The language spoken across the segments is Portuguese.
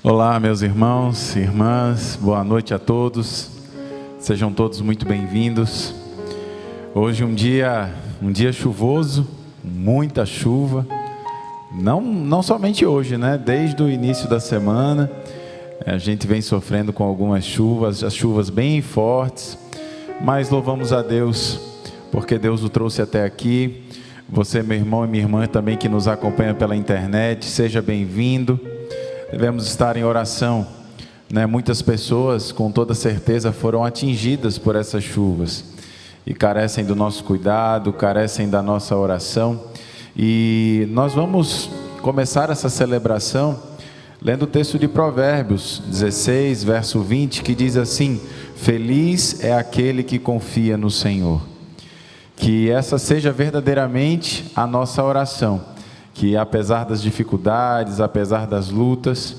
Olá, meus irmãos e irmãs, boa noite a todos, sejam todos muito bem-vindos. Hoje um dia chuvoso, muita chuva, não somente hoje, né? Desde o início da semana, a gente vem sofrendo com algumas chuvas, as chuvas bem fortes, mas louvamos a Deus, porque Deus o trouxe até aqui. Você, meu irmão e minha irmã também que nos acompanha pela internet, seja bem-vindo. Devemos estar em oração, né? Muitas pessoas com toda certeza foram atingidas por essas chuvas e carecem do nosso cuidado, carecem da nossa oração. E nós vamos começar essa celebração lendo o texto de Provérbios 16, verso 20, que diz assim: feliz é aquele que confia no Senhor. Que essa seja verdadeiramente a nossa oração, que apesar das dificuldades, apesar das lutas,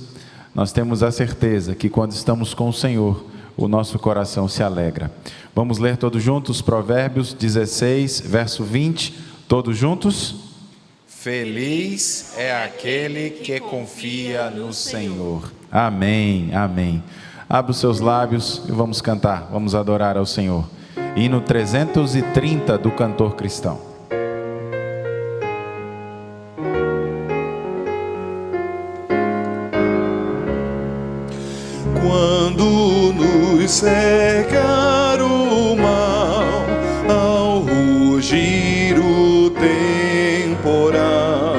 nós temos a certeza que quando estamos com o Senhor, o nosso coração se alegra. Vamos ler todos juntos Provérbios 16, verso 20, todos juntos? Feliz é aquele que confia no Senhor. Amém, amém. Abra os seus lábios e vamos cantar, vamos adorar ao Senhor. Hino 330 do cantor cristão. Quando nos cercar o mal, ao rugir o temporal,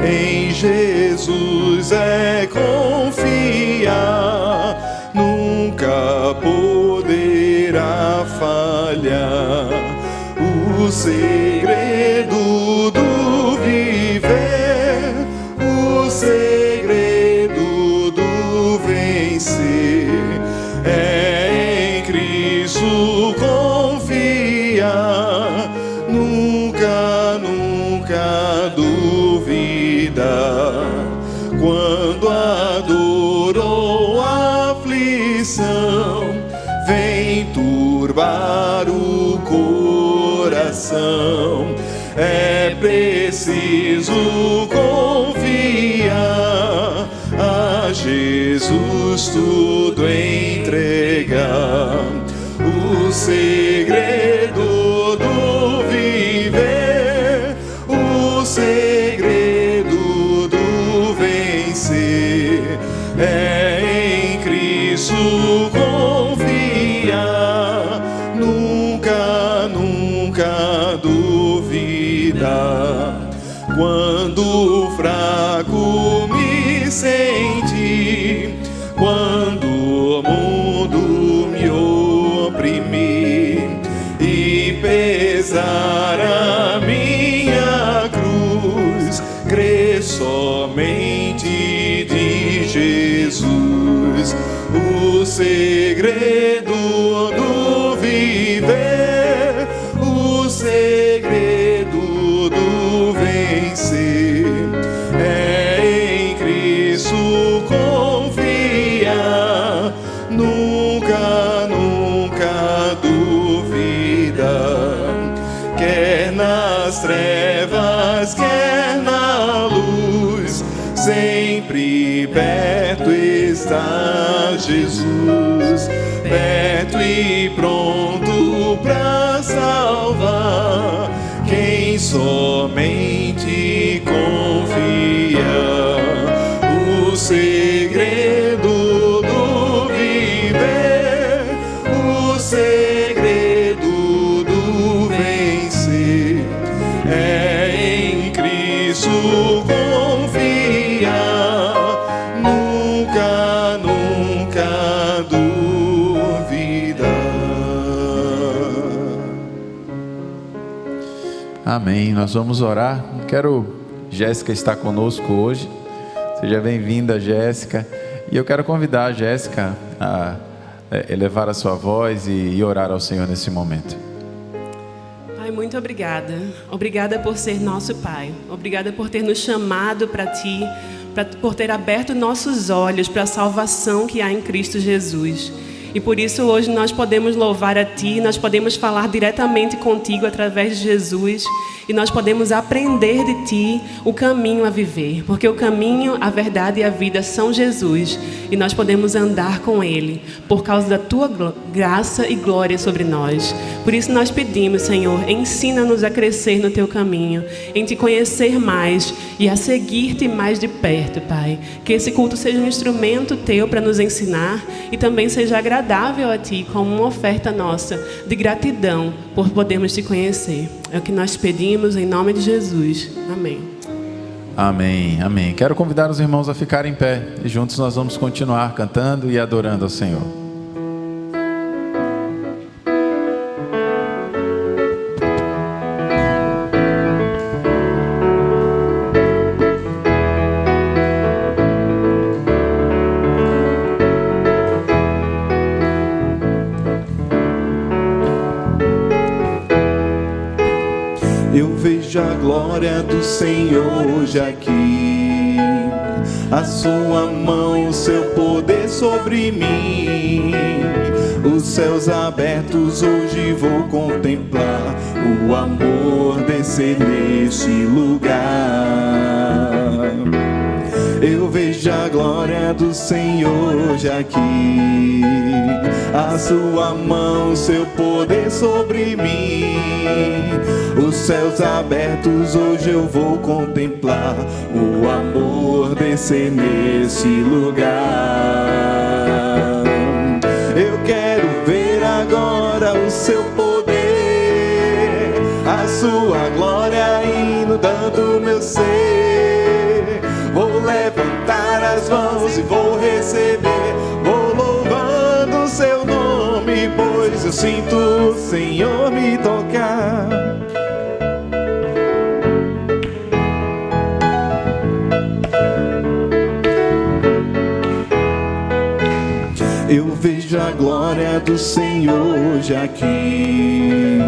em Jesus é confiar, nunca poderá falhar. O segredo do viver, o segredo do vencer, é em Cristo confiar, nunca, nunca duvidar. Quando a dor ou a aflição vem turbar o coração, é preciso confiar, a Jesus tudo entregar. O segredo do viver, o segredo do vencer, é em Cristo confiar, nunca, nunca duvidar. Quando fraco me sentir, quando o mundo me oprimir e pesar a minha cruz, crer somente de Jesus. O segredo do viver, o segredo do vencer, é em Cristo confiar, nunca, nunca duvidar. Quer nas trevas, quer na luz, sempre perto está Jesus, perto e pronto para salvar quem somente confia. O segredo do viver, o segredo do vencer, é em Cristo confiar, nunca, nunca duvidar. Amém, nós vamos orar. Jéssica está conosco hoje, seja bem-vinda, Jéssica, e eu quero convidar a Jéssica a elevar a sua voz e orar ao Senhor nesse momento. Pai, muito obrigada. Obrigada por ser nosso Pai. Obrigada por ter nos chamado para Ti, por ter aberto nossos olhos para a salvação que há em Cristo Jesus. E por isso hoje nós podemos louvar a Ti, nós podemos falar diretamente contigo através de Jesus e nós podemos aprender de Ti o caminho a viver, porque o caminho, a verdade e a vida são Jesus e nós podemos andar com Ele por causa da Tua graça e glória sobre nós. Por isso nós pedimos, Senhor, ensina-nos a crescer no Teu caminho, em Te conhecer mais e a seguir-Te mais de perto, Pai. Que esse culto seja um instrumento Teu para nos ensinar e também seja agradável a Ti como uma oferta nossa de gratidão por podermos Te conhecer. É o que nós pedimos em nome de Jesus. Amém. Amém, amém. Quero convidar os irmãos a ficarem em pé e juntos nós vamos continuar cantando e adorando ao Senhor. Eu vejo a glória do Senhor hoje aqui, a sua mão, o seu poder sobre mim. Os céus abertos hoje vou contemplar, o amor descer neste lugar. Eu vejo a glória do Senhor hoje aqui, a sua mão, seu poder sobre mim. Os céus abertos hoje eu vou contemplar, o amor descer nesse lugar. Eu quero ver agora o seu poder, a sua glória inundando meu ser. Vou levantar as mãos e vou receber, vou louvando o seu nome, pois eu sinto o Senhor me tocar. Eu vejo a glória do Senhor hoje aqui,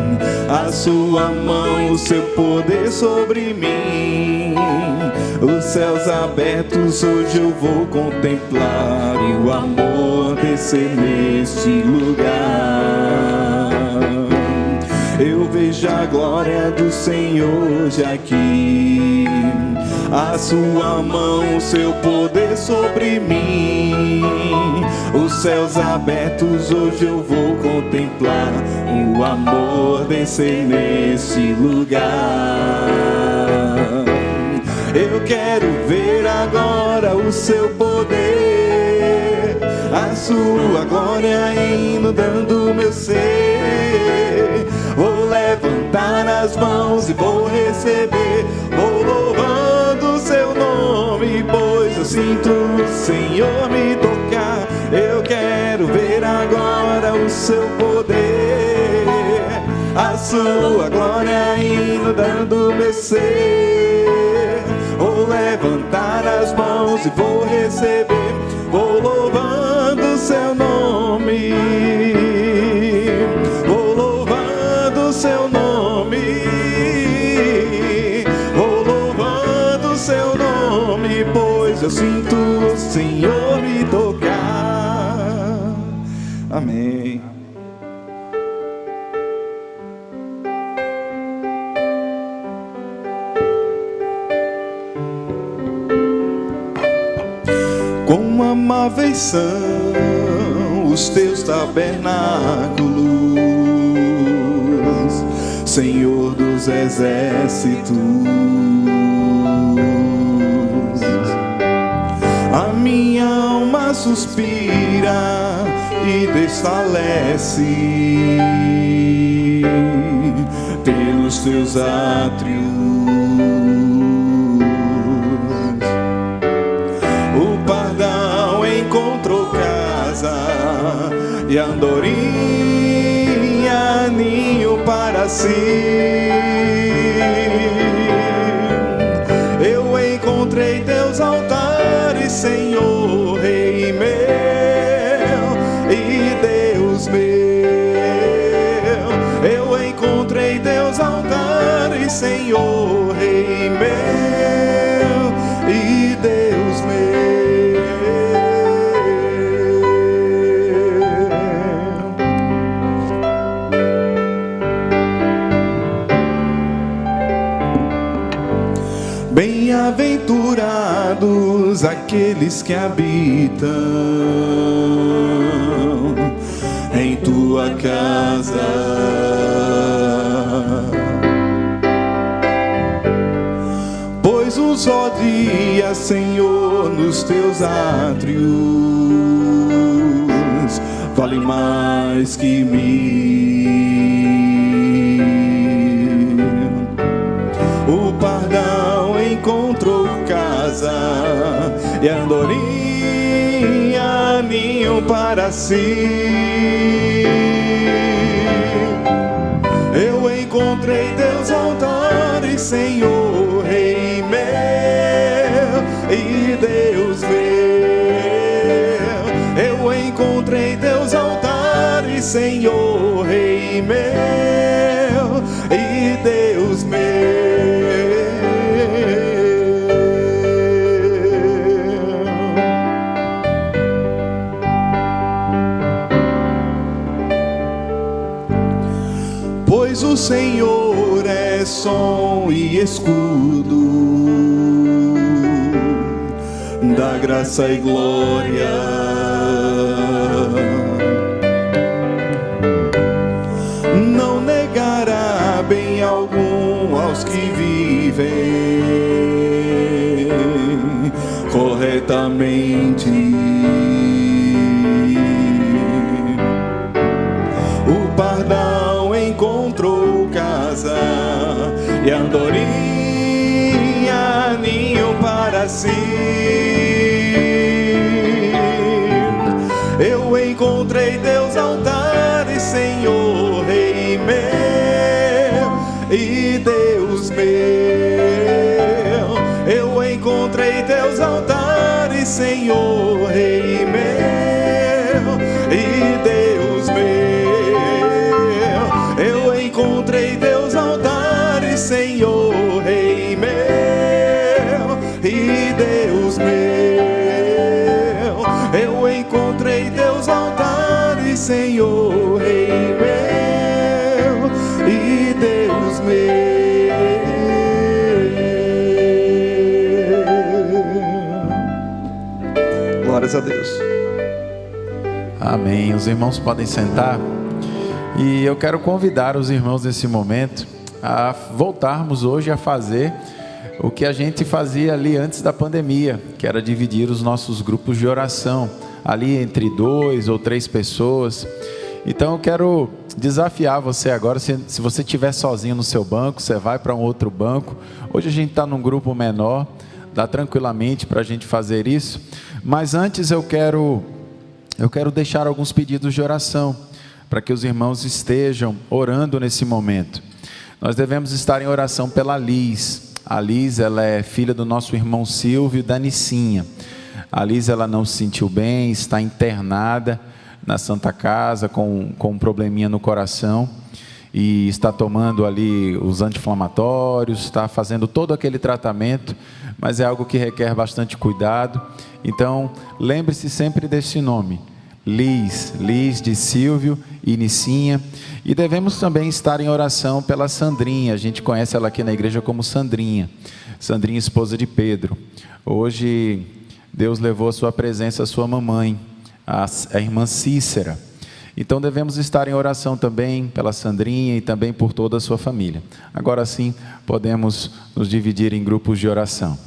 a sua mão, o seu poder sobre mim. Os céus abertos hoje eu vou contemplar, e o amor descer neste lugar. Eu vejo a glória do Senhor hoje aqui, a sua mão, o seu poder sobre mim. Os céus abertos hoje eu vou contemplar, o amor descer nesse lugar. Eu quero ver agora o seu poder, a sua glória inundando meu ser. Vou levantar as mãos e vou receber, vou louvando o seu nome, pois eu sinto o Senhor me tocar. Eu quero ver agora o seu poder, a sua glória inundando meu ser. Vou levantar as mãos e vou receber, vou louvando o seu nome, vou louvando o seu nome, vou louvando o seu nome, pois eu sinto o Senhor me tocar. Amém. Quão amáveis são os teus tabernáculos, Senhor dos exércitos. A minha alma suspira e desfalece pelos teus átrios. O pardal encontrou casa e a andorinha ninho para si. Eu encontrei teus altares, Senhor, Rei meu e Deus meu. Eu encontrei teus altares, Senhor, Rei meu e Deus meu. Bem-aventurados aqueles que habitam em tua casa, pois um só dia, Senhor, nos teus átrios vale mais que mil. O pardal encontrou casa e a andorinha ninho para si. Eu encontrei teus altares, Senhor, Rei meu e Deus meu. Eu encontrei teus altares, Senhor, Rei meu e Deus meu. Pois o Senhor é som e escudo, da graça e glória. Não negará bem algum aos que vivem corretamente. O pardal encontrou casa e a andorinha ninho para si. Eu encontrei teus altares, Senhor, Rei meu e Deus meu. Eu encontrei teus altares, Senhor, Rei meu e Deus meu. Eu encontrei teus altares, Senhor, Rei meu e Deus meu. Eu encontrei teus altares, Senhor, Rei meu e Deus meu. Glórias a Deus. Amém. Os irmãos podem sentar. E eu quero convidar os irmãos nesse momento a voltarmos hoje a fazer o que a gente fazia ali antes da pandemia, que era dividir os nossos grupos de oração, ali entre 2 ou 3 pessoas. Então eu quero desafiar você agora, se você estiver sozinho no seu banco, você vai para um outro banco. Hoje a gente está num grupo menor, dá tranquilamente para a gente fazer isso. Mas antes eu quero deixar alguns pedidos de oração, para que os irmãos estejam orando nesse momento. Nós devemos estar em oração pela Liz. A Liz, ela é filha do nosso irmão Silvio e da Nicinha. A Liz, ela não se sentiu bem, está internada na Santa Casa com um probleminha no coração e está tomando ali os anti-inflamatórios, está fazendo todo aquele tratamento, mas é algo que requer bastante cuidado. Então, lembre-se sempre desse nome, Liz de Silvio e Nicinha. E devemos também estar em oração pela Sandrinha. A gente conhece ela aqui na igreja como Sandrinha, esposa de Pedro. Hoje Deus levou a sua presença a sua mamãe, a irmã Cícera. Então devemos estar em oração também pela Sandrinha e também por toda a sua família. Agora sim podemos nos dividir em grupos de oração.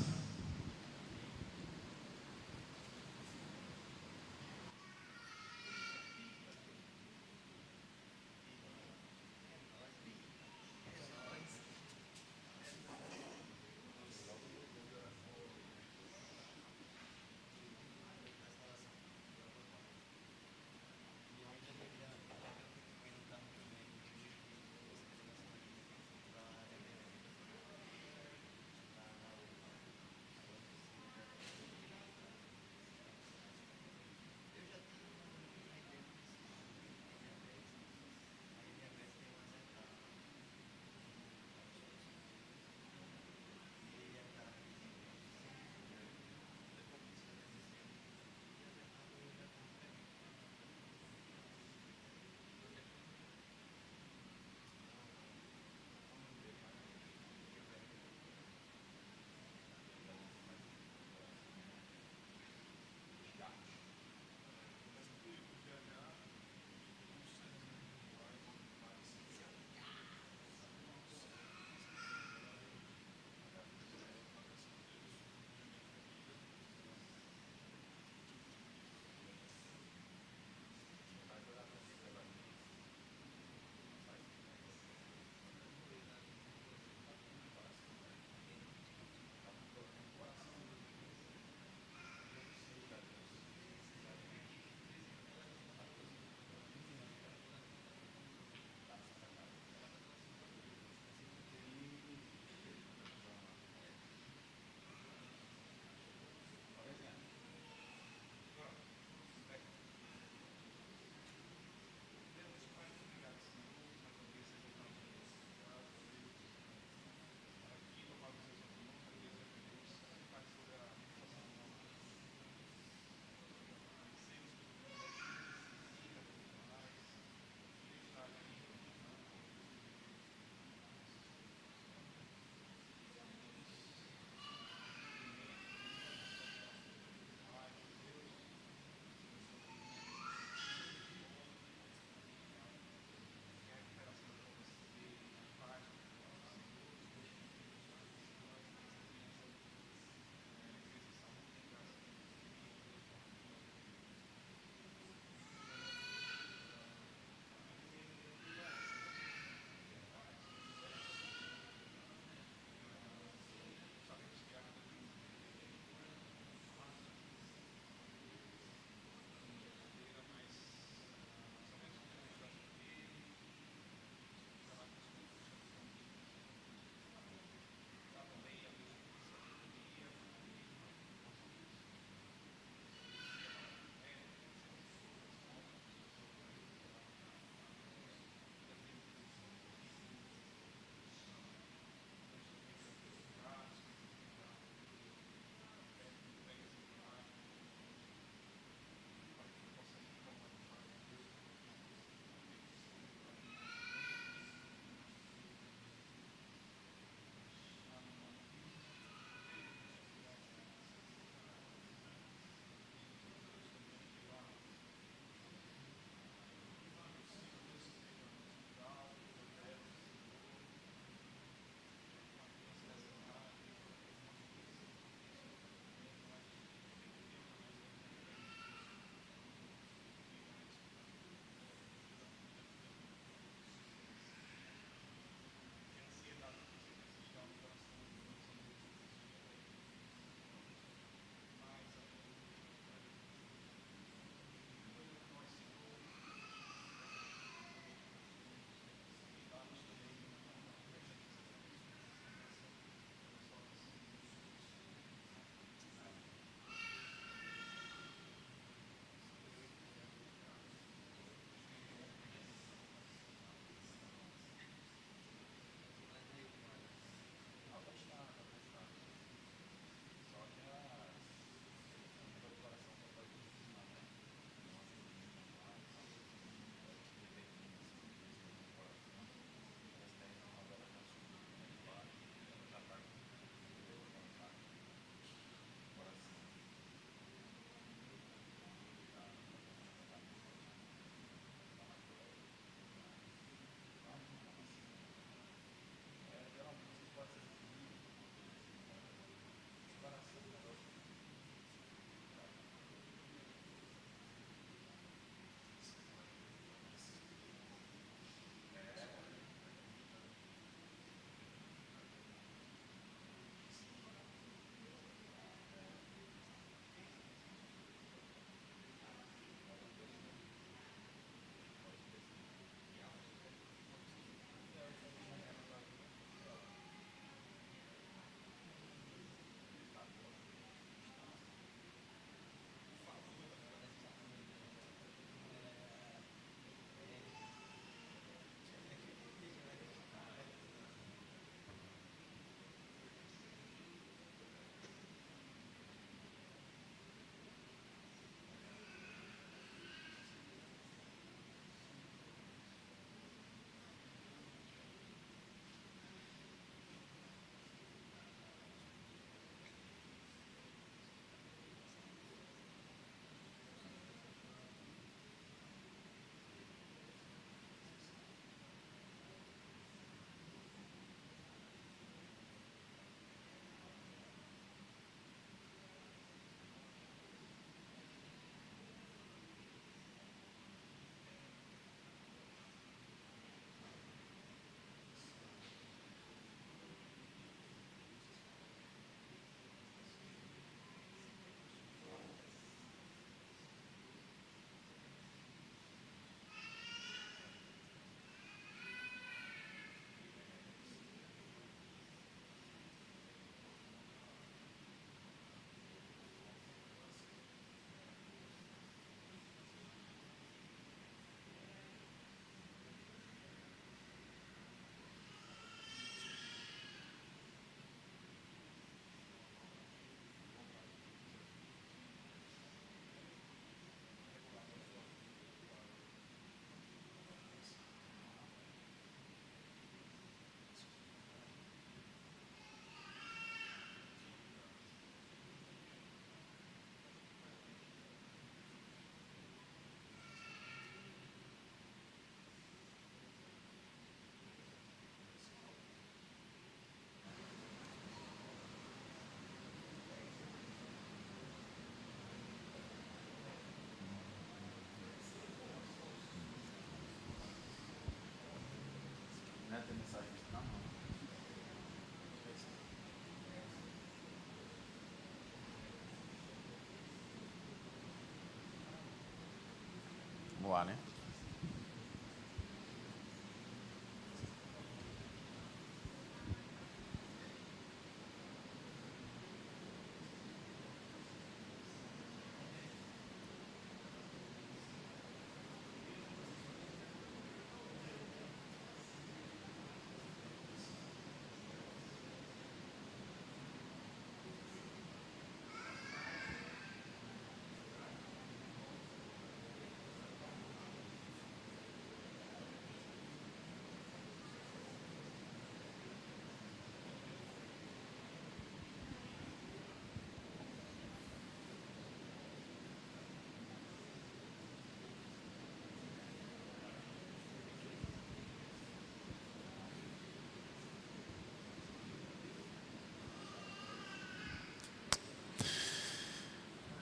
lá, né?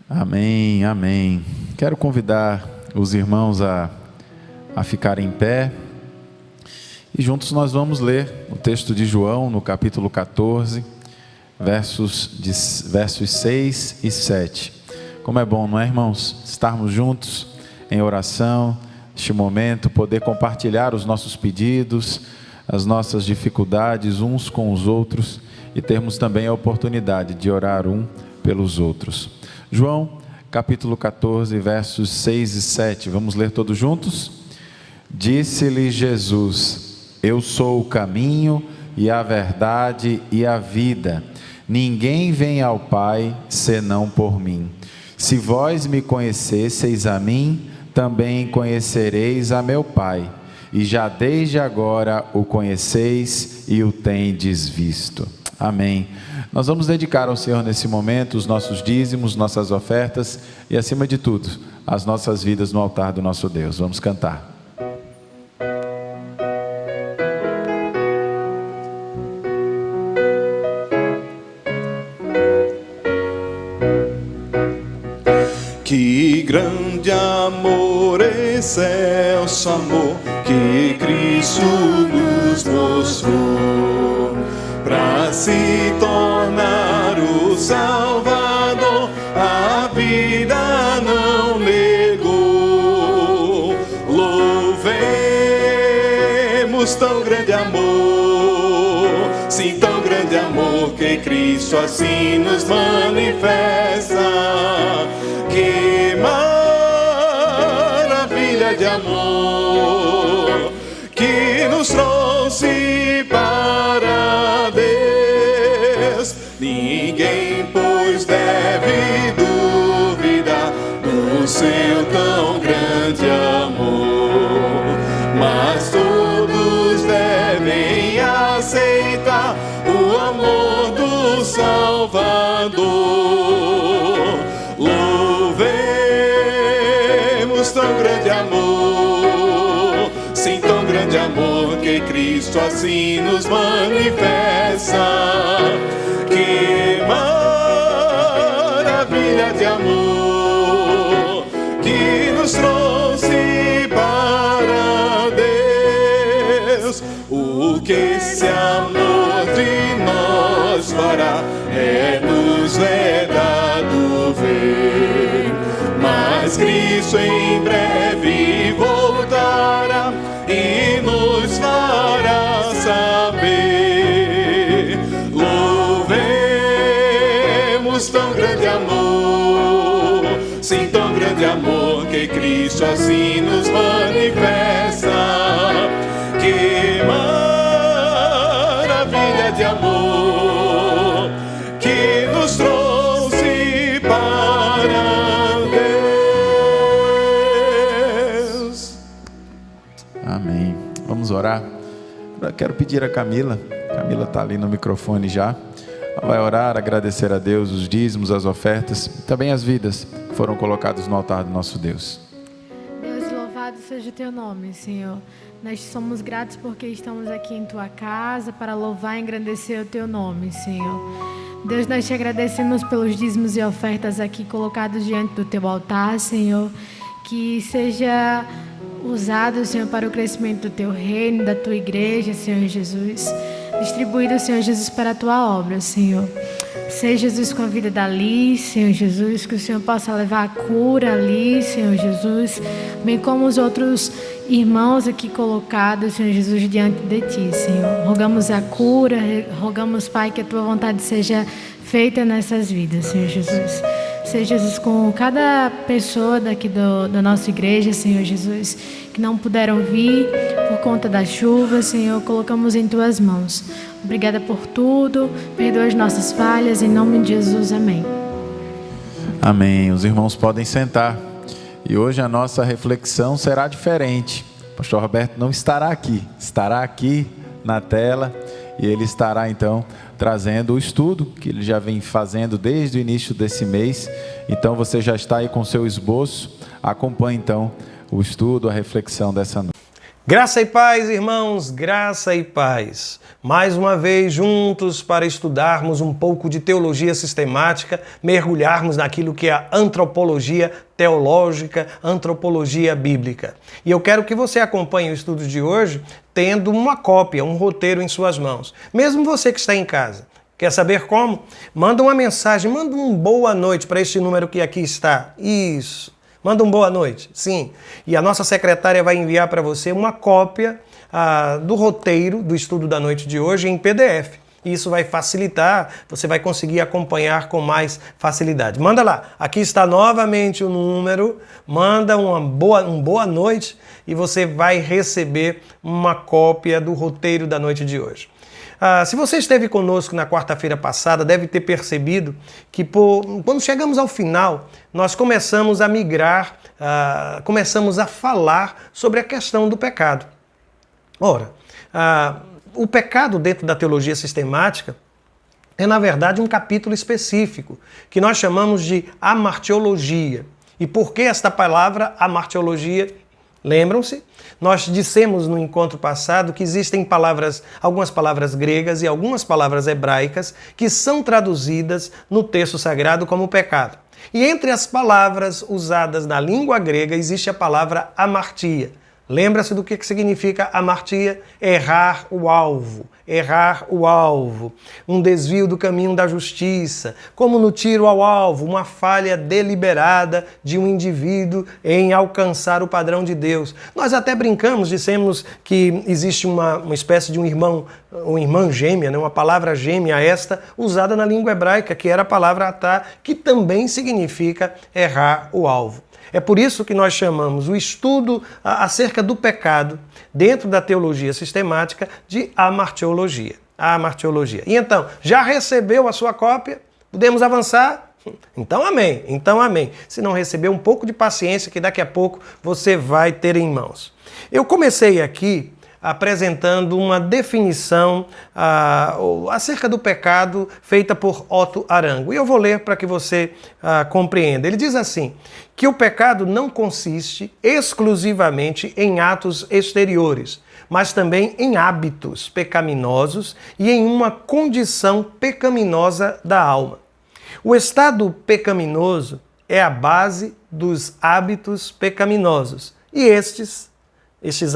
Amém, amém. Quero convidar os irmãos a ficarem em pé e juntos nós vamos ler o texto de João no capítulo 14, versos 6 e 7. Como é bom, não é, irmãos? Estarmos juntos em oração, neste momento, poder compartilhar os nossos pedidos, as nossas dificuldades uns com os outros e termos também a oportunidade de orar um pelos outros. João, capítulo 14, versos 6 e 7. Vamos ler todos juntos? Disse-lhe Jesus: Eu sou o caminho e a verdade e a vida. Ninguém vem ao Pai senão por mim. Se vós me conhecesseis a mim, também conhecereis a meu Pai. E já desde agora o conheceis e o tendes visto. Amém. Nós vamos dedicar ao Senhor nesse momento os nossos dízimos, nossas ofertas e, acima de tudo, as nossas vidas no altar do nosso Deus. Vamos cantar. Que grande amor, excelso amor, que Cristo nos mostrou, para se tornar o Salvador, a vida não negou. Louvemos tão grande amor, sim, tão grande amor, que Cristo assim nos manifesta. Que maravilha de amor que nos trouxe para Deus. Ninguém, pois, deve duvidar do seu tão grande amor, mas todos devem aceitar o amor do Salvador. Louvemos tão grande amor, sim, tão grande amor, que Cristo assim nos manifesta. Que maravilha de amor que nos trouxe para Deus. O que esse amor de nós fará é nos vedado ver, mas Cristo em breve voltará e nos fará saber. Louvemos tão grande amor, sim, tão grande amor, que Cristo assim nos manifesta. Que maravilha de amor que nos trouxe para Deus. Amém. Vamos orar. Eu quero pedir a Camila. Camila está ali no microfone já. Ela vai orar, agradecer a Deus os dízimos, as ofertas, também as vidas que foram colocadas no altar do nosso Deus. Deus, louvado seja o teu nome, Senhor. Nós somos gratos porque estamos aqui em tua casa para louvar e engrandecer o teu nome, Senhor. Deus, nós te agradecemos pelos dízimos e ofertas aqui colocados diante do teu altar, Senhor. Que seja usado, Senhor, para o crescimento do teu reino, da tua igreja, Senhor Jesus. Distribuído, Senhor Jesus, para a tua obra, Senhor. Seja Jesus com a vida dali, Senhor Jesus, que o Senhor possa levar a cura ali, Senhor Jesus, bem como os outros irmãos aqui colocados, Senhor Jesus, diante de Ti, Senhor. Rogamos a cura, rogamos, Pai, que a Tua vontade seja feita nessas vidas, Senhor Jesus. Seja Jesus com cada pessoa daqui da nossa igreja, Senhor Jesus, que não puderam vir por conta da chuva, Senhor, colocamos em Tuas mãos. Obrigada por tudo, perdoa as nossas falhas, em nome de Jesus, amém. Amém. Os irmãos podem sentar. E hoje a nossa reflexão será diferente. O pastor Roberto não estará aqui na tela, e ele estará então trazendo o estudo que ele já vem fazendo desde o início desse mês. Então você já está aí com o seu esboço. Acompanhe então o estudo, a reflexão dessa noite. Graça e paz, irmãos, graça e paz. Mais uma vez juntos para estudarmos um pouco de teologia sistemática, mergulharmos naquilo que é a antropologia teológica, antropologia bíblica. E eu quero que você acompanhe o estudo de hoje tendo uma cópia, um roteiro em suas mãos. Mesmo você que está em casa. Quer saber como? Manda uma mensagem, manda um boa noite para este número que aqui está. Isso. Manda um boa noite, sim. E a nossa secretária vai enviar para você uma cópia do roteiro do estudo da noite de hoje em PDF. Isso vai facilitar, você vai conseguir acompanhar com mais facilidade. Manda lá, aqui está novamente o número, manda um boa noite e você vai receber uma cópia do roteiro da noite de hoje. Se você esteve conosco na quarta-feira passada, deve ter percebido que quando chegamos ao final, nós começamos a migrar, começamos a falar sobre a questão do pecado. Ora, o pecado dentro da teologia sistemática é, na verdade, um capítulo específico, que nós chamamos de amartiologia. E por que esta palavra, amartiologia? Lembram-se? Nós dissemos no encontro passado que existem algumas palavras gregas e algumas palavras hebraicas que são traduzidas no texto sagrado como pecado. E entre as palavras usadas na língua grega existe a palavra amartia. Lembra-se do que significa amartia? Errar o alvo. Errar o alvo. Um desvio do caminho da justiça. Como no tiro ao alvo, uma falha deliberada de um indivíduo em alcançar o padrão de Deus. Nós até brincamos, dissemos que existe uma espécie de uma irmã gêmea, né? Uma palavra gêmea esta, usada na língua hebraica, que era a palavra atá, que também significa errar o alvo. É por isso que nós chamamos o estudo acerca do pecado dentro da teologia sistemática de amartiologia. Amartiologia. E então, já recebeu a sua cópia? Podemos avançar? Então amém, então amém. Se não recebeu, um pouco de paciência que daqui a pouco você vai ter em mãos. Eu comecei aqui apresentando uma definição acerca do pecado feita por Otto Arango. E eu vou ler para que você compreenda. Ele diz assim, que o pecado não consiste exclusivamente em atos exteriores, mas também em hábitos pecaminosos e em uma condição pecaminosa da alma. O estado pecaminoso é a base dos hábitos pecaminosos e estes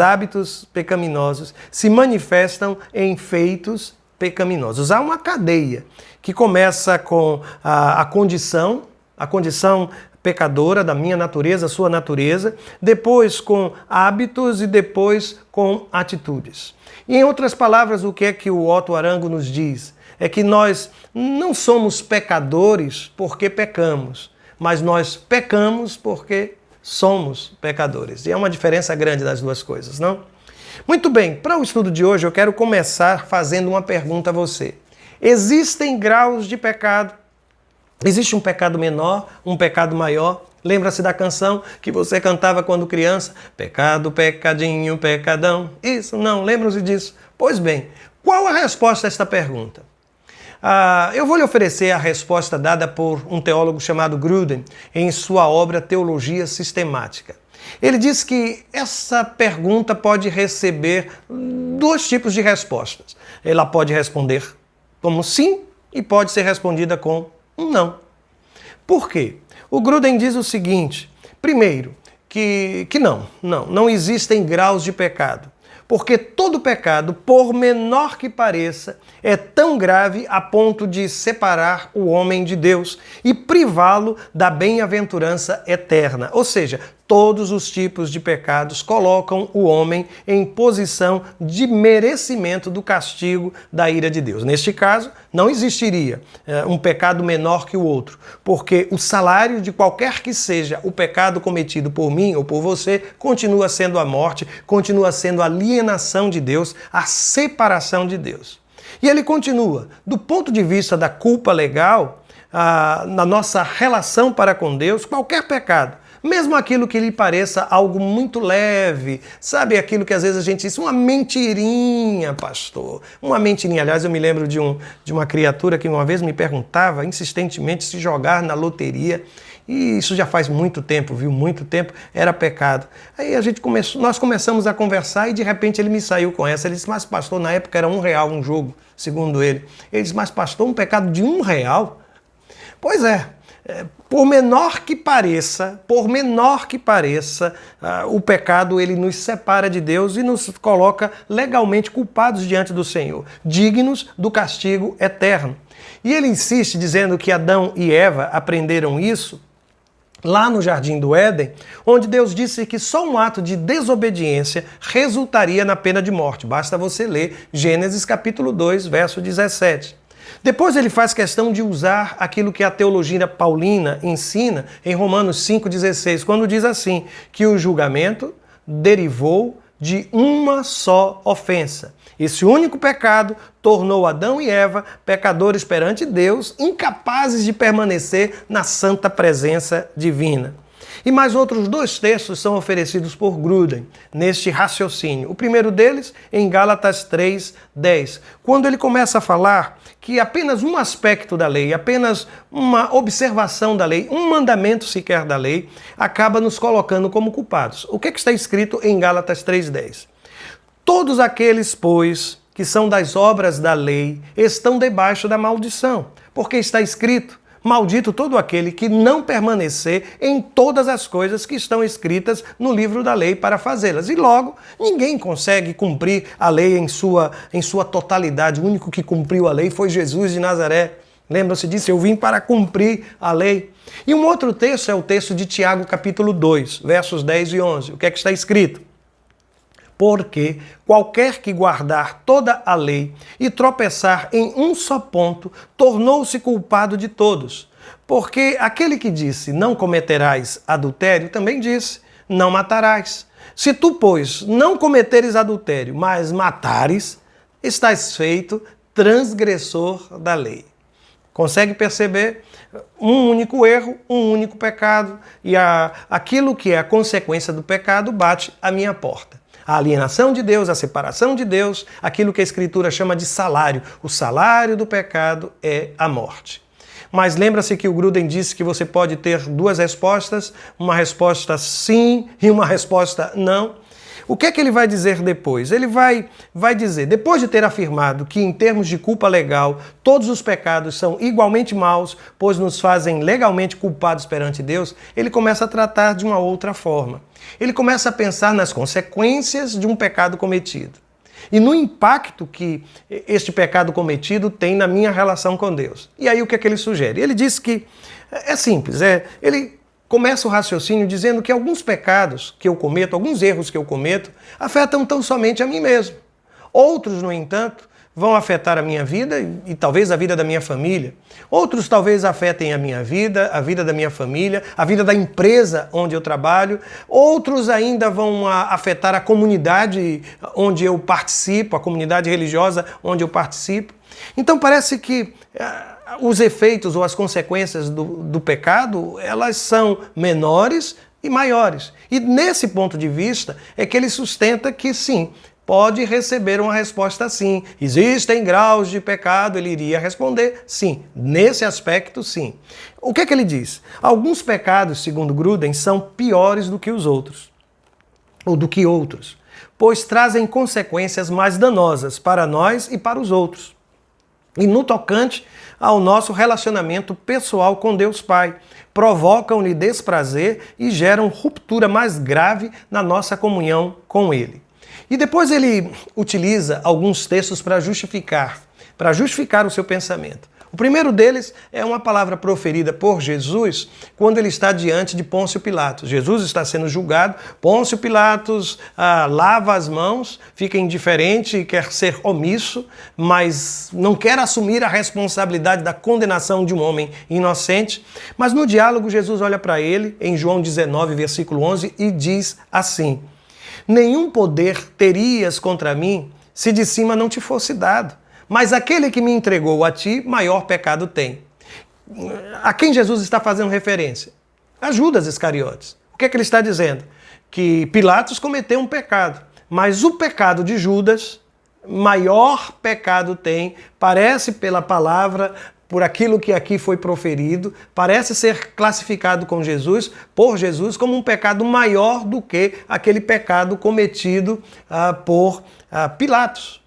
hábitos pecaminosos se manifestam em feitos pecaminosos. Há uma cadeia que começa com a condição pecadora da minha natureza, sua natureza, depois com hábitos e depois com atitudes. E em outras palavras, o que é que o Otto Arango nos diz? É que nós não somos pecadores porque pecamos, mas nós pecamos porque somos pecadores. E é uma diferença grande das duas coisas, não? Muito bem, para o estudo de hoje eu quero começar fazendo uma pergunta a você. Existem graus de pecado? Existe um pecado menor, um pecado maior? Lembra-se da canção que você cantava quando criança? Pecado, pecadinho, pecadão. Isso, não, lembram-se disso? Pois bem, qual a resposta a esta pergunta? Eu vou lhe oferecer a resposta dada por um teólogo chamado Gruden em sua obra Teologia Sistemática. Ele diz que essa pergunta pode receber dois tipos de respostas. Ela pode responder como sim e pode ser respondida com um não. Por quê? O Gruden diz o seguinte, primeiro, que não existem graus de pecado. Porque todo pecado, por menor que pareça, é tão grave a ponto de separar o homem de Deus e privá-lo da bem-aventurança eterna. Ou seja, todos os tipos de pecados colocam o homem em posição de merecimento do castigo da ira de Deus. Neste caso, não existiria um pecado menor que o outro, porque o salário de qualquer que seja o pecado cometido por mim ou por você continua sendo a morte, continua sendo a alienação de Deus, a separação de Deus. E ele continua, do ponto de vista da culpa legal, na nossa relação para com Deus, qualquer pecado, mesmo aquilo que lhe pareça algo muito leve, sabe aquilo que às vezes a gente diz, uma mentirinha, pastor, uma mentirinha. Aliás, eu me lembro de uma criatura que uma vez me perguntava insistentemente se jogar na loteria, e isso já faz muito tempo, viu? Muito tempo, era pecado. Aí nós começamos a conversar e de repente ele me saiu com essa. Ele disse, mas pastor, na época era R$1 um jogo, segundo ele. Ele disse, mas pastor, um pecado de R$1? Pois é. Por menor que pareça, o pecado ele nos separa de Deus e nos coloca legalmente culpados diante do Senhor, dignos do castigo eterno. E ele insiste dizendo que Adão e Eva aprenderam isso lá no Jardim do Éden, onde Deus disse que só um ato de desobediência resultaria na pena de morte. Basta você ler Gênesis capítulo 2, verso 17. Depois ele faz questão de usar aquilo que a teologia paulina ensina em Romanos 5,16, quando diz assim, que o julgamento derivou de uma só ofensa. Esse único pecado tornou Adão e Eva pecadores perante Deus, incapazes de permanecer na santa presença divina. E mais outros dois textos são oferecidos por Gruden neste raciocínio. O primeiro deles em Gálatas 3:10, quando ele começa a falar que apenas um aspecto da lei, apenas uma observação da lei, um mandamento sequer da lei, acaba nos colocando como culpados. O que está escrito em Gálatas 3:10? Todos aqueles, pois, que são das obras da lei, estão debaixo da maldição, porque está escrito, maldito todo aquele que não permanecer em todas as coisas que estão escritas no livro da lei para fazê-las. E logo, ninguém consegue cumprir a lei em sua totalidade. O único que cumpriu a lei foi Jesus de Nazaré. Lembra-se disso? Eu vim para cumprir a lei. E um outro texto é o texto de Tiago, capítulo 2, versos 10 e 11. O que é que está escrito? Porque qualquer que guardar toda a lei e tropeçar em um só ponto, tornou-se culpado de todos. Porque aquele que disse, não cometerás adultério, também disse, não matarás. Se tu, pois, não cometeres adultério, mas matares, estás feito transgressor da lei. Consegue perceber? Um único erro, um único pecado, e aquilo que é a consequência do pecado bate à minha porta. A alienação de Deus, a separação de Deus, aquilo que a Escritura chama de salário. O salário do pecado é a morte. Mas lembra-se que o Gruden disse que você pode ter duas respostas, uma resposta sim e uma resposta não. O que é que ele vai dizer depois? Ele vai dizer, depois de ter afirmado que em termos de culpa legal, todos os pecados são igualmente maus, pois nos fazem legalmente culpados perante Deus, ele começa a tratar de uma outra forma. Ele começa a pensar nas consequências de um pecado cometido e no impacto que este pecado cometido tem na minha relação com Deus. E aí o que é que ele sugere? Ele diz que é simples, ele começa o raciocínio dizendo que alguns pecados que eu cometo, alguns erros que eu cometo, afetam tão somente a mim mesmo. Outros, no entanto, vão afetar a minha vida e talvez a vida da minha família. Outros talvez afetem a minha vida, a vida da minha família, a vida da empresa onde eu trabalho. Outros ainda vão afetar a comunidade onde eu participo, a comunidade religiosa onde eu participo. Então parece que os efeitos ou as consequências do pecado, elas são menores e maiores. E nesse ponto de vista é que ele sustenta que sim, pode receber uma resposta sim. Existem graus de pecado? Ele iria responder sim. Nesse aspecto, sim. O que é que ele diz? Alguns pecados, segundo Gruden, são piores do que os outros, ou do que outros, pois trazem consequências mais danosas para nós e para os outros. E no tocante ao nosso relacionamento pessoal com Deus Pai, provocam-lhe desprazer e geram ruptura mais grave na nossa comunhão com Ele. E depois ele utiliza alguns textos para justificar o seu pensamento. O primeiro deles é uma palavra proferida por Jesus quando ele está diante de Pôncio Pilatos. Jesus está sendo julgado, Pôncio Pilatos lava as mãos, fica indiferente e quer ser omisso, mas não quer assumir a responsabilidade da condenação de um homem inocente. Mas no diálogo, Jesus olha para ele, em João 19, versículo 11, e diz assim: nenhum poder terias contra mim se de cima não te fosse dado. Mas aquele que me entregou a ti, maior pecado tem. A quem Jesus está fazendo referência? A Judas Iscariotes. O que é que ele está dizendo? Que Pilatos cometeu um pecado, mas o pecado de Judas, maior pecado tem, parece pela palavra, por aquilo que aqui foi proferido, parece ser classificado por Jesus como um pecado maior do que aquele pecado cometido por Pilatos.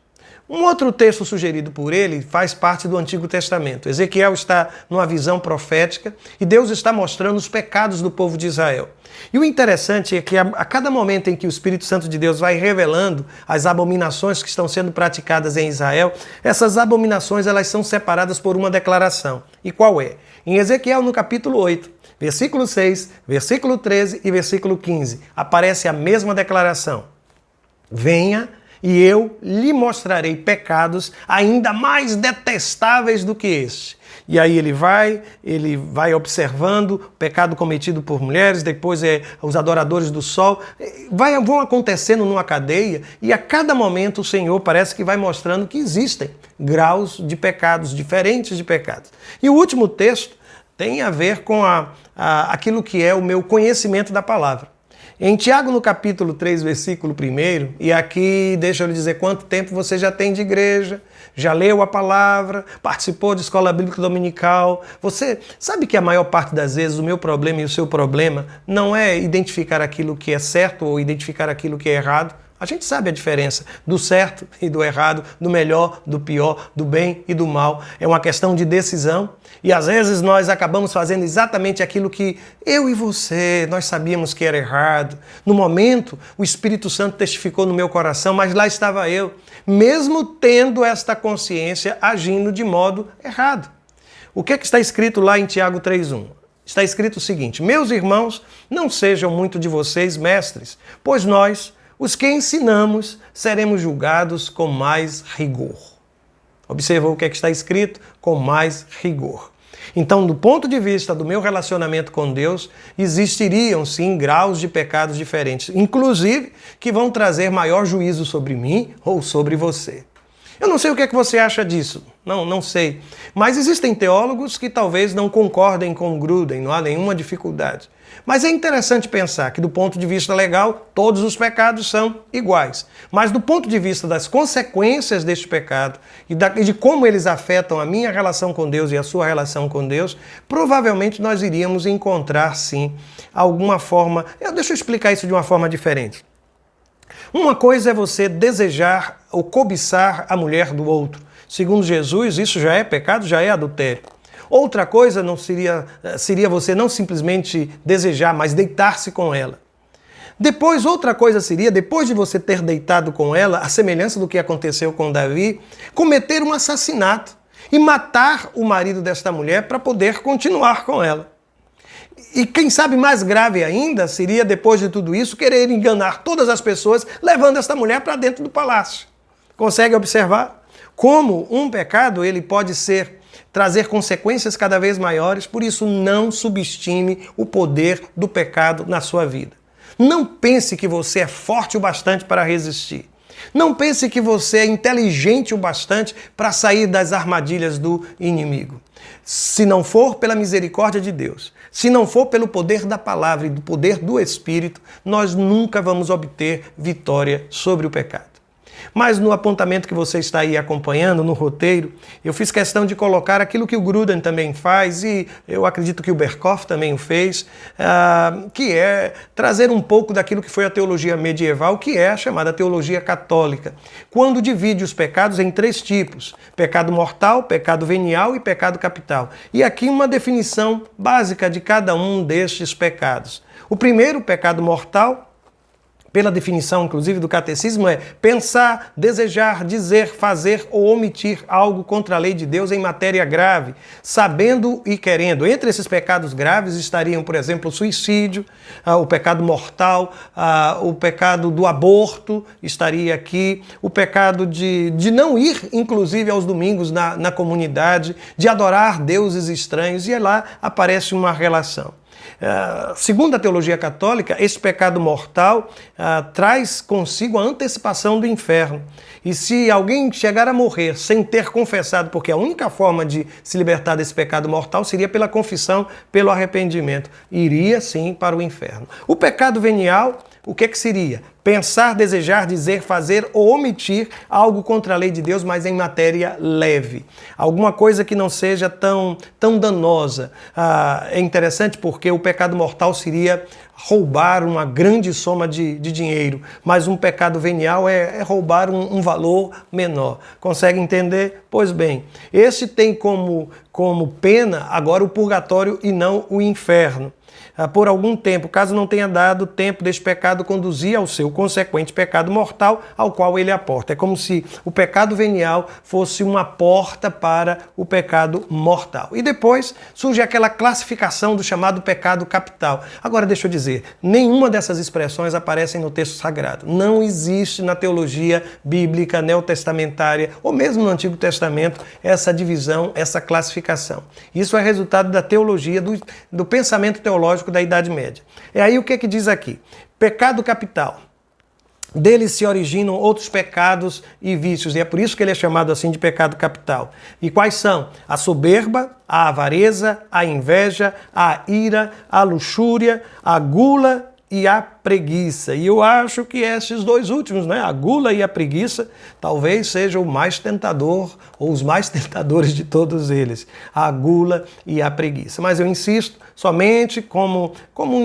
Um outro texto sugerido por ele faz parte do Antigo Testamento. Ezequiel está numa visão profética e Deus está mostrando os pecados do povo de Israel. E o interessante é que a cada momento em que o Espírito Santo de Deus vai revelando as abominações que estão sendo praticadas em Israel, essas abominações elas são separadas por uma declaração. E qual é? Em Ezequiel, no capítulo 8, versículo 6, versículo 13 e versículo 15, aparece a mesma declaração. Venha e eu lhe mostrarei pecados ainda mais detestáveis do que este. E aí ele vai observando o pecado cometido por mulheres, depois os adoradores do sol, vão acontecendo numa cadeia e a cada momento o Senhor parece que vai mostrando que existem graus de pecados, diferentes de pecados. E o último texto tem a ver com aquilo que é o meu conhecimento da palavra. Em Tiago, no capítulo 3, versículo 1, e aqui deixa eu lhe dizer quanto tempo você já tem de igreja, já leu a palavra, participou de escola bíblica dominical. Você sabe que a maior parte das vezes o meu problema e o seu problema não é identificar aquilo que é certo ou identificar aquilo que é errado. A gente sabe a diferença do certo e do errado, do melhor, do pior, do bem e do mal. É uma questão de decisão. E às vezes nós acabamos fazendo exatamente aquilo que eu e você, nós sabíamos que era errado. No momento, o Espírito Santo testificou no meu coração, mas lá estava eu, mesmo tendo esta consciência, agindo de modo errado. O que é que está escrito lá em Tiago 3:1? Está escrito o seguinte: meus irmãos, não sejam muito de vocês mestres, pois nós, os que ensinamos, seremos julgados com mais rigor. Observou o que é que está escrito? Com mais rigor. Então, do ponto de vista do meu relacionamento com Deus, existiriam sim graus de pecados diferentes, inclusive que vão trazer maior juízo sobre mim ou sobre você. Eu não sei o que é que você acha disso, não sei. Mas existem teólogos que talvez não concordem com Gruden, não há nenhuma dificuldade. Mas é interessante pensar que do ponto de vista legal, todos os pecados são iguais. Mas do ponto de vista das consequências deste pecado e de como eles afetam a minha relação com Deus e a sua relação com Deus, provavelmente nós iríamos encontrar sim alguma forma. Deixa eu explicar isso de uma forma diferente. Uma coisa é você desejar ou cobiçar a mulher do outro. Segundo Jesus, isso já é pecado, já é adultério. Outra coisa não seria você não simplesmente desejar, mas deitar-se com ela. Depois, outra coisa seria, depois de você ter deitado com ela, a semelhança do que aconteceu com Davi, cometer um assassinato e matar o marido desta mulher para poder continuar com ela. E quem sabe mais grave ainda seria, depois de tudo isso, querer enganar todas as pessoas, levando esta mulher para dentro do palácio. Consegue observar como um pecado ele pode trazer consequências cada vez maiores? Por isso, não subestime o poder do pecado na sua vida. Não pense que você é forte o bastante para resistir. Não pense que você é inteligente o bastante para sair das armadilhas do inimigo. Se não for pela misericórdia de Deus, se não for pelo poder da palavra e do poder do Espírito, nós nunca vamos obter vitória sobre o pecado. Mas no apontamento que você está aí acompanhando, no roteiro, eu fiz questão de colocar aquilo que o Gruden também faz e eu acredito que o Berkhof também o fez, que é trazer um pouco daquilo que foi a teologia medieval, que é a chamada teologia católica, quando divide os pecados em 3 tipos: pecado mortal, pecado venial e pecado capital. E aqui uma definição básica de cada um destes pecados. O primeiro, pecado mortal, pela definição, inclusive, do catecismo, é pensar, desejar, dizer, fazer ou omitir algo contra a lei de Deus em matéria grave, sabendo e querendo. Entre esses pecados graves estariam, por exemplo, o suicídio, o pecado mortal, o pecado do aborto estaria aqui, o pecado de não ir, inclusive, aos domingos na comunidade, de adorar deuses estranhos, e lá aparece uma relação. Segundo a teologia católica, esse pecado mortal traz consigo a antecipação do inferno. E se alguém chegar a morrer sem ter confessado, porque a única forma de se libertar desse pecado mortal seria pela confissão, pelo arrependimento, iria sim para o inferno. O pecado venial, o que seria? Pensar, desejar, dizer, fazer ou omitir algo contra a lei de Deus, mas em matéria leve. Alguma coisa que não seja tão danosa. É interessante porque o pecado mortal seria roubar uma grande soma de dinheiro, mas um pecado venial é roubar um valor menor. Consegue entender? Pois bem, esse tem como pena agora o purgatório e não o inferno. Por algum tempo, caso não tenha dado tempo deste pecado conduzir ao seu consequente pecado mortal, ao qual ele aporta. É como se o pecado venial fosse uma porta para o pecado mortal. E depois surge aquela classificação do chamado pecado capital. Agora, deixa eu dizer, nenhuma dessas expressões aparecem no texto sagrado. Não existe na teologia bíblica, neotestamentária, ou mesmo no Antigo Testamento, essa divisão, essa classificação. Isso é resultado da teologia, do pensamento teológico da Idade Média. E aí o que diz aqui? Pecado capital. Dele se originam outros pecados e vícios, e é por isso que ele é chamado assim de pecado capital. E quais são? A soberba, a avareza, a inveja, a ira, a luxúria, a gula e a preguiça. E eu acho que esses dois últimos, né, a gula e a preguiça, talvez sejam o mais tentador, ou os mais tentadores de todos eles. A gula e a preguiça. Mas eu insisto, somente como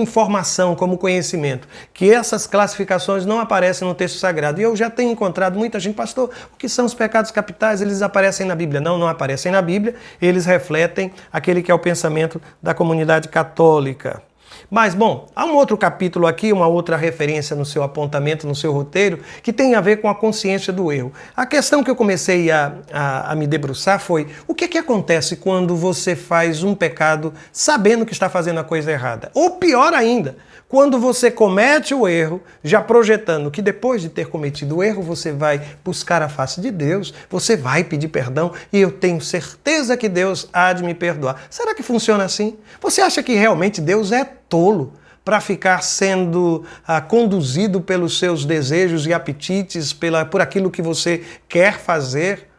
informação, como conhecimento, que essas classificações não aparecem no texto sagrado. E eu já tenho encontrado muita gente, pastor, o que são os pecados capitais? Eles aparecem na Bíblia. Não aparecem na Bíblia, eles refletem aquele que é o pensamento da comunidade católica. Mas, bom, há um outro capítulo aqui, uma outra referência no seu apontamento, no seu roteiro, que tem a ver com a consciência do erro. A questão que eu comecei a me debruçar foi: o que acontece quando você faz um pecado sabendo que está fazendo a coisa errada? Ou pior ainda, quando você comete o erro, já projetando que depois de ter cometido o erro, você vai buscar a face de Deus, você vai pedir perdão e eu tenho certeza que Deus há de me perdoar. Será que funciona assim? Você acha que realmente Deus é tolo para ficar sendo conduzido pelos seus desejos e apetites, por aquilo que você quer fazer?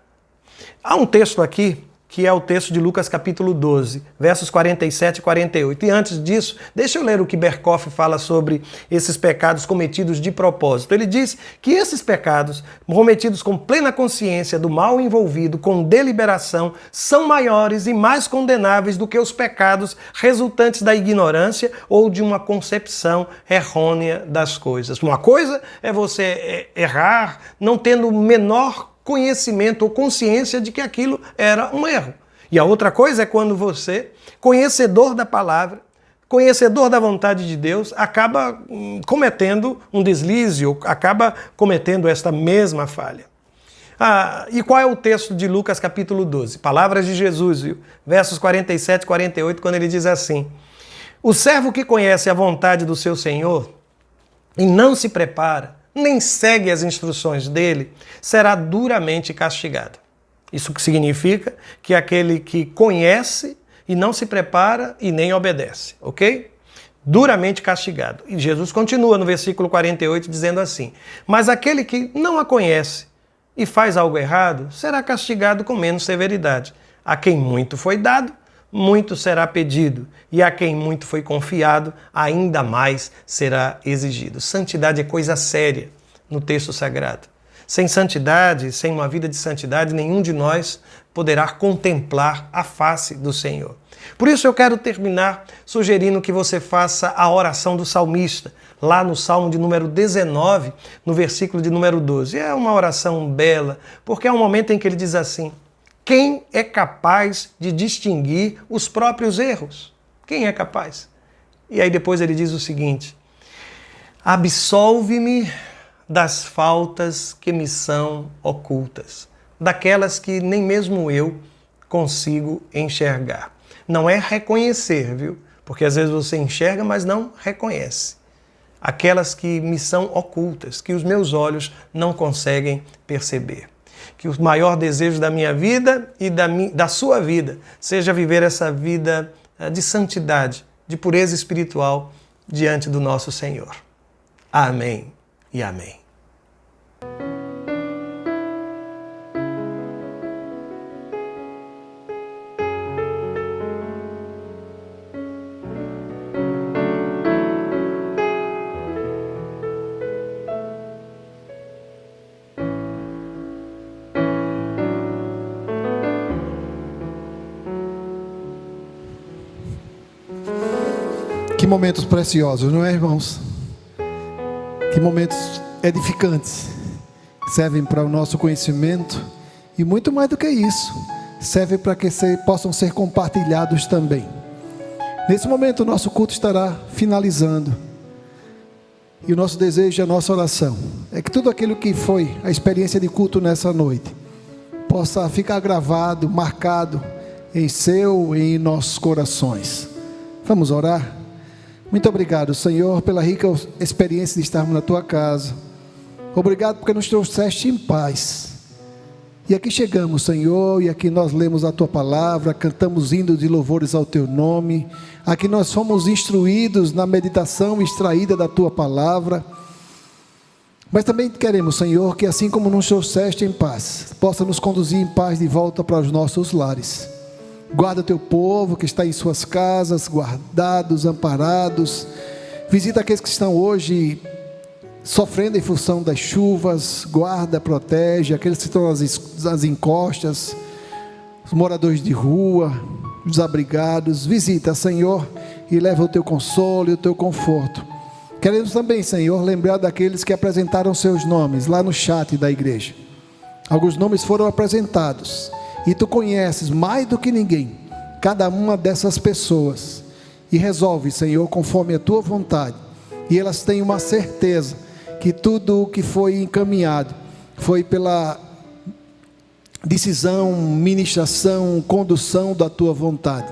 Há um texto aqui que é o texto de Lucas capítulo 12, versos 47 e 48. E antes disso, deixa eu ler o que Berkoff fala sobre esses pecados cometidos de propósito. Ele diz que esses pecados, cometidos com plena consciência do mal envolvido, com deliberação, são maiores e mais condenáveis do que os pecados resultantes da ignorância ou de uma concepção errônea das coisas. Uma coisa é você errar não tendo o menor conhecimento ou consciência de que aquilo era um erro. E a outra coisa é quando você, conhecedor da palavra, conhecedor da vontade de Deus, acaba cometendo um deslize ou acaba cometendo esta mesma falha. E qual é o texto de Lucas capítulo 12? Palavras de Jesus, viu? Versos 47 e 48, quando ele diz assim: o servo que conhece a vontade do seu Senhor e não se prepara, nem segue as instruções dele, será duramente castigado. Isso que significa que aquele que conhece e não se prepara e nem obedece, ok? Duramente castigado. E Jesus continua no versículo 48 dizendo assim: mas aquele que não a conhece e faz algo errado, será castigado com menos severidade. A quem muito foi dado, muito será pedido, e a quem muito foi confiado, ainda mais será exigido. Santidade é coisa séria no texto sagrado. Sem santidade, sem uma vida de santidade, nenhum de nós poderá contemplar a face do Senhor. Por isso eu quero terminar sugerindo que você faça a oração do salmista, lá no Salmo de número 19, no versículo de número 12. É uma oração bela, porque é um momento em que ele diz assim: quem é capaz de distinguir os próprios erros? Quem é capaz? E aí depois ele diz o seguinte: Absolve-me das faltas que me são ocultas, daquelas que nem mesmo eu consigo enxergar. Não é reconhecer, viu? Porque às vezes você enxerga, mas não reconhece. Aquelas que me são ocultas, que os meus olhos não conseguem perceber. Que o maior desejo da minha vida e da sua vida seja viver essa vida de santidade, de pureza espiritual diante do nosso Senhor. Amém e amém. Que momentos preciosos, não é, irmãos? Que momentos edificantes. Servem para o nosso conhecimento e muito mais do que isso, servem para que possam ser compartilhados também. Nesse momento o nosso culto estará finalizando. E o nosso desejo, a nossa oração é que tudo aquilo que foi a experiência de culto nessa noite possa ficar gravado, marcado em seu e em nossos corações. Vamos orar? Muito obrigado, Senhor, pela rica experiência de estarmos na Tua casa. Obrigado porque nos trouxeste em paz. E aqui chegamos, Senhor, e aqui nós lemos a Tua palavra, cantamos hinos de louvores ao Teu nome. Aqui nós fomos instruídos na meditação extraída da Tua palavra. Mas também queremos, Senhor, que assim como nos trouxeste em paz, possa nos conduzir em paz de volta para os nossos lares. Guarda teu povo que está em suas casas, guardados, amparados. Visita aqueles que estão hoje sofrendo em função das chuvas. Guarda, protege aqueles que estão nas encostas, os moradores de rua, os desabrigados. Visita, Senhor, e leva o teu consolo e o teu conforto. Queremos também, Senhor, lembrar daqueles que apresentaram seus nomes lá no chat da igreja. Alguns nomes foram apresentados. E Tu conheces mais do que ninguém cada uma dessas pessoas. E resolve, Senhor, conforme a Tua vontade. E elas têm uma certeza que tudo o que foi encaminhado foi pela decisão, ministração, condução da Tua vontade.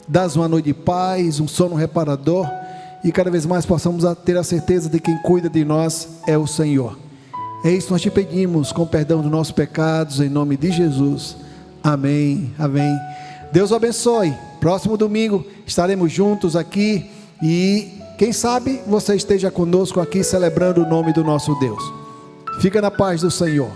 Dás uma noite de paz, um sono reparador. E cada vez mais possamos ter a certeza de que quem cuida de nós é o Senhor. É isso que nós Te pedimos, com perdão dos nossos pecados, em nome de Jesus. Amém, amém. Deus o abençoe. Próximo domingo estaremos juntos aqui e quem sabe você esteja conosco aqui celebrando o nome do nosso Deus. Fica na paz do Senhor.